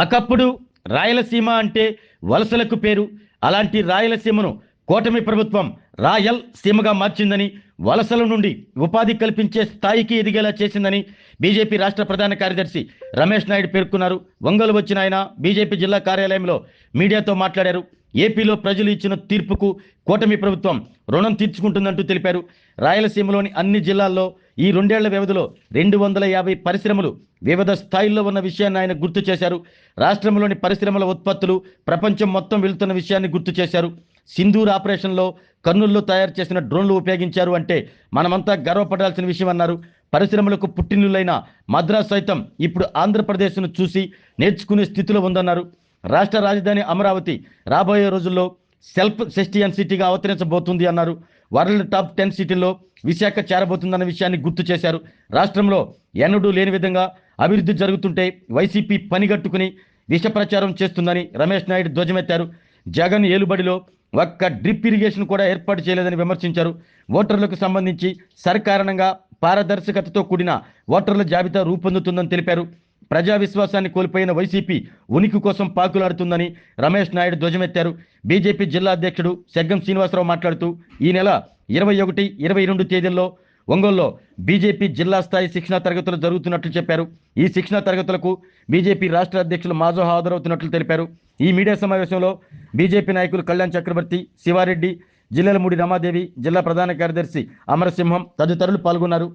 ఒకప్పుడు రాయలసీమ అంటే వలసలకు పేరు. అలాంటి రాయలసీమను కూటమి ప్రభుత్వం రాయల్ సీమగా మార్చిందని, వలసల నుండి ఉపాధి కల్పించే స్థాయికి ఎదిగేలా చేసిందని బీజేపీ రాష్ట్ర ప్రధాన కార్యదర్శి రమేష్ నాయుడు పేర్కొన్నారు. ఒంగోలు వచ్చిన ఆయన బీజేపీ జిల్లా కార్యాలయంలో మీడియాతో మాట్లాడారు. ఏపీలో ప్రజలు ఇచ్చిన తీర్పుకు కూటమి ప్రభుత్వం రుణం తీర్చుకుంటుందంటూ తెలిపారు. రాయలసీమలోని అన్ని జిల్లాల్లో ఈ 2 ఏళ్ల వ్యవధిలో 250 పరిశ్రమలు వివిధ స్థాయిల్లో ఉన్న విషయాన్ని ఆయన గుర్తు చేశారు. రాష్ట్రంలోని పరిశ్రమల ఉత్పత్తులు ప్రపంచం మొత్తం వెళుతున్న విషయాన్ని గుర్తు చేశారు. సింధూర్ ఆపరేషన్లో కర్నూలులో తయారు చేసిన డ్రోన్లు ఉపయోగించారు అంటే మనమంతా గర్వపడాల్సిన విషయం అన్నారు. పరిశ్రమలకు పుట్టినిల్లైన మద్రాస్ సైతం ఇప్పుడు ఆంధ్రప్రదేశ్ను చూసి నేర్చుకునే స్థితిలో ఉందన్నారు. రాష్ట్ర రాజధాని అమరావతి రాబోయే రోజుల్లో సెల్ఫ్ సస్టైన్ సిటీగా అవతరించబోతుంది అన్నారు. వరల్డ్ టాప్ 10 సిటీల్లో విశాఖ చేరబోతుందన్న విషయాన్ని గుర్తు చేశారు. రాష్ట్రంలో ఎన్నడూ లేని విధంగా అభివృద్ధి జరుగుతుంటే వైసీపీ పనిగట్టుకుని విష ప్రచారం చేస్తుందని రమేష్ నాయుడు ధ్వజమెత్తారు. జగన్ ఏలుబడిలో ఒక్క డ్రిప్ ఇరిగేషన్ కూడా ఏర్పాటు చేయలేదని విమర్శించారు. ఓటర్లకు సంబంధించి సర్కారణంగా పారదర్శకతతో కూడిన ఓటర్ల జాబితా రూపొందుతుందని తెలిపారు. ప్రజా విశ్వాసాన్ని కోల్పోయిన వైసీపీ ఉనికి కోసం పాకులాడుతుందని రమేష్ నాయుడు ధ్వజమెత్తారు. బీజేపీ జిల్లా అధ్యక్షుడు సెగ్గం శ్రీనివాసరావు మాట్లాడుతూ ఈ నెల 21, 22 తేదీల్లో ఒంగోలులో బీజేపీ జిల్లా స్థాయి శిక్షణా తరగతులు జరుగుతున్నట్లు చెప్పారు. ఈ శిక్షణా తరగతులకు బీజేపీ రాష్ట్ర అధ్యక్షులు మాజో హాజరవుతున్నట్లు తెలిపారు. ఈ మీడియా సమావేశంలో బీజేపీ నాయకులు కళ్యాణ్ చక్రవర్తి, శివారెడ్డి, జిల్లెలమూడి రమాదేవి, జిల్లా ప్రధాన కార్యదర్శి అమరసింహం తదితరులు పాల్గొన్నారు.